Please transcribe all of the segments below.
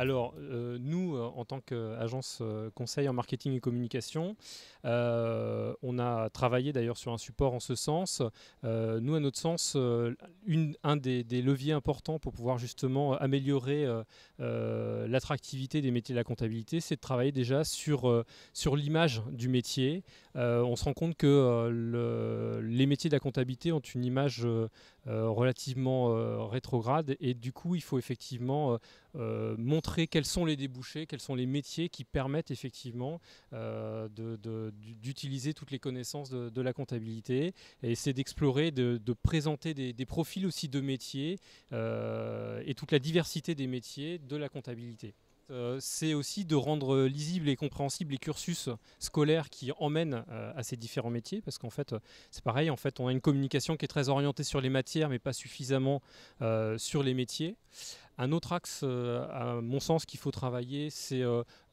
Alors, nous, en tant qu'agence conseil en marketing et communication, on a travaillé d'ailleurs sur un support en ce sens. Nous, à notre sens, un des leviers importants pour pouvoir justement améliorer l'attractivité des métiers de la comptabilité, c'est de travailler déjà sur l'image du métier. On se rend compte que les métiers de la comptabilité ont une image relativement rétrograde, et du coup, il faut effectivement montrer quels sont les débouchés, quels sont les métiers qui permettent effectivement d'utiliser toutes les connaissances de la comptabilité, et essayer d'explorer, de présenter des profils aussi de métiers et toute la diversité des métiers de la comptabilité. C'est aussi de rendre lisibles et compréhensibles les cursus scolaires qui emmènent à ces différents métiers, parce qu'en fait, c'est pareil, en fait, on a une communication qui est très orientée sur les matières, mais pas suffisamment sur les métiers. Un autre axe, à mon sens, qu'il faut travailler, c'est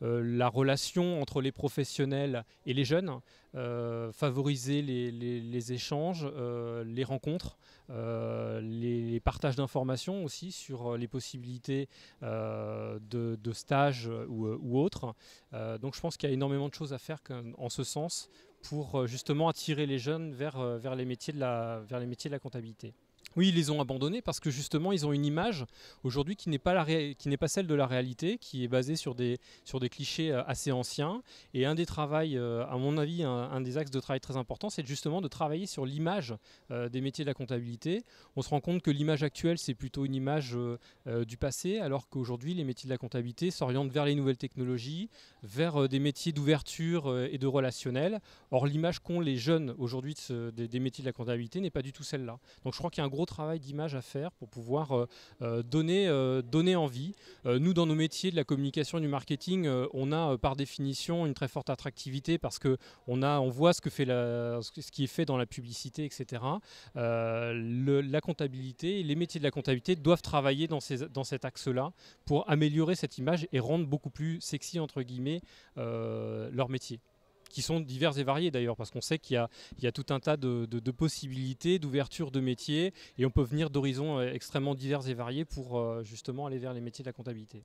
la relation entre les professionnels et les jeunes, favoriser les échanges, les rencontres, les partages d'informations aussi sur les possibilités de stages ou autres. Donc je pense qu'il y a énormément de choses à faire en ce sens pour justement attirer les jeunes vers les métiers de la comptabilité. Oui, ils les ont abandonnés parce que justement, ils ont une image aujourd'hui qui n'est pas celle de la réalité, qui est basée sur des clichés assez anciens. Et un des travails, à mon avis, un des axes de travail très important, c'est justement de travailler sur l'image des métiers de la comptabilité. On se rend compte que l'image actuelle, c'est plutôt une image du passé, alors qu'aujourd'hui, les métiers de la comptabilité s'orientent vers les nouvelles technologies, vers des métiers d'ouverture et de relationnel. Or, l'image qu'ont les jeunes aujourd'hui des métiers de la comptabilité n'est pas du tout celle-là. Donc, je crois qu'il y a un gros travail d'image à faire pour pouvoir donner envie. Nous, dans nos métiers de la communication et du marketing, on a par définition une très forte attractivité parce qu'on voit ce qui est fait dans la publicité, etc. La comptabilité, les métiers de la comptabilité doivent travailler dans cet axe-là pour améliorer cette image et rendre beaucoup plus sexy, entre guillemets, leur métier, qui sont divers et variés d'ailleurs, parce qu'on sait qu'il y a tout un tas de possibilités, d'ouverture de métiers, et on peut venir d'horizons extrêmement divers et variés pour justement aller vers les métiers de la comptabilité.